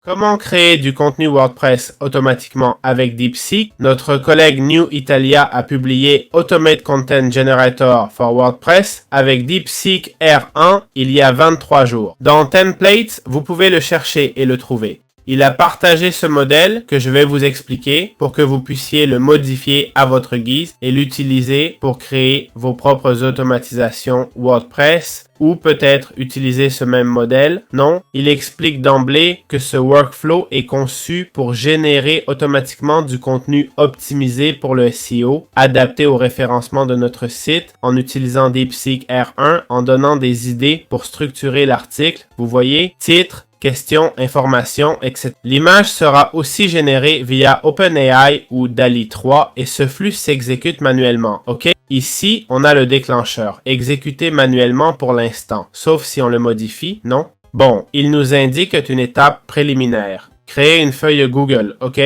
Comment créer du contenu WordPress automatiquement avec DeepSeek? Notre collègue New Italia a publié Automate Content Generator for WordPress avec DeepSeek R1 il y a 23 jours. Dans Templates, vous pouvez le chercher et le trouver. Il a partagé ce modèle que je vais vous expliquer pour que vous puissiez le modifier à votre guise et l'utiliser pour créer vos propres automatisations WordPress ou peut-être utiliser ce même modèle. Non, il explique d'emblée que ce workflow est conçu pour générer automatiquement du contenu optimisé pour le SEO, adapté au référencement de notre site en utilisant DeepSeek R1 en donnant des idées pour structurer l'article. Vous voyez, titre, questions, informations, etc. L'image sera aussi générée via OpenAI ou DALL-E 3 et ce flux s'exécute manuellement, ok? Ici, on a le déclencheur, exécuté manuellement pour l'instant, sauf si on le modifie, non? Bon, il nous indique une étape préliminaire. Créer une feuille Google, ok?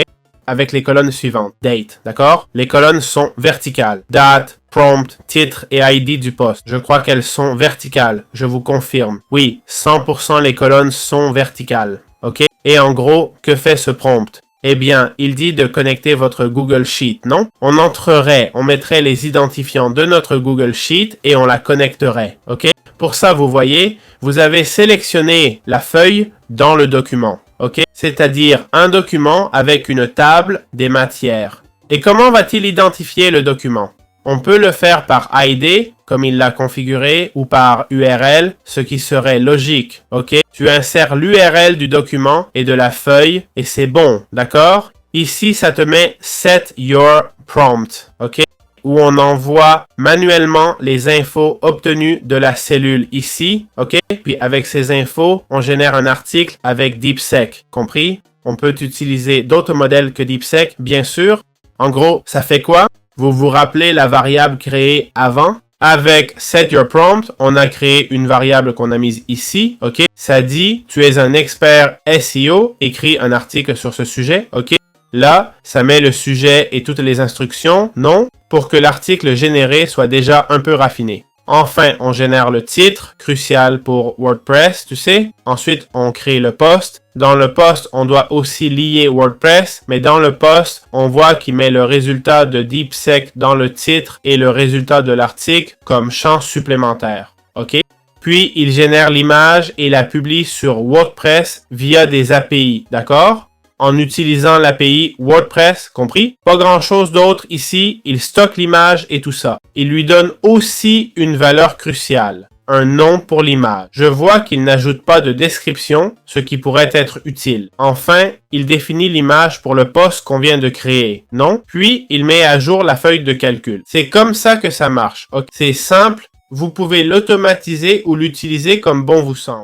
Avec les colonnes suivantes. Date, d'accord? Les colonnes sont verticales. Date, prompt, titre et ID du poste. Je crois qu'elles sont verticales. Je vous confirme. Oui, 100% les colonnes sont verticales. OK? Et en gros, que fait ce prompt? Eh bien, il dit de connecter votre Google Sheet, non? On mettrait les identifiants de notre Google Sheet et on la connecterait. OK? Pour ça, vous voyez, vous avez sélectionné la feuille dans le document. OK? C'est-à-dire un document avec une table des matières. Et comment va-t-il identifier le document? On peut le faire par ID, comme il l'a configuré, ou par URL, ce qui serait logique, ok? Tu insères l'URL du document et de la feuille, et c'est bon, d'accord? Ici, ça te met Set Your Prompt, ok? Où on envoie manuellement les infos obtenues de la cellule ici, ok? Puis avec ces infos, on génère un article avec DeepSeek, compris? On peut utiliser d'autres modèles que DeepSeek, bien sûr. En gros, ça fait quoi? Vous vous rappelez la variable créée avant? Avec Set Your Prompt, on a créé une variable qu'on a mise ici, ok? Ça dit, tu es un expert SEO, écris un article sur ce sujet, ok? Là, ça met le sujet et toutes les instructions, non? Pour que l'article généré soit déjà un peu raffiné. Enfin, on génère le titre, crucial pour WordPress, tu sais. Ensuite, on crée le post. Dans le post, on doit aussi lier WordPress, mais dans le post, on voit qu'il met le résultat de DeepSeek dans le titre et le résultat de l'article comme champ supplémentaire. OK? Puis, il génère l'image et la publie sur WordPress via des API, d'accord? En utilisant l'API WordPress, compris? Pas grand chose d'autre ici, il stocke l'image et tout ça. Il lui donne aussi une valeur cruciale, un nom pour l'image. Je vois qu'il n'ajoute pas de description, ce qui pourrait être utile. Enfin, il définit l'image pour le post qu'on vient de créer, non? Puis, il met à jour la feuille de calcul. C'est comme ça que ça marche. Okay? C'est simple, vous pouvez l'automatiser ou l'utiliser comme bon vous semble.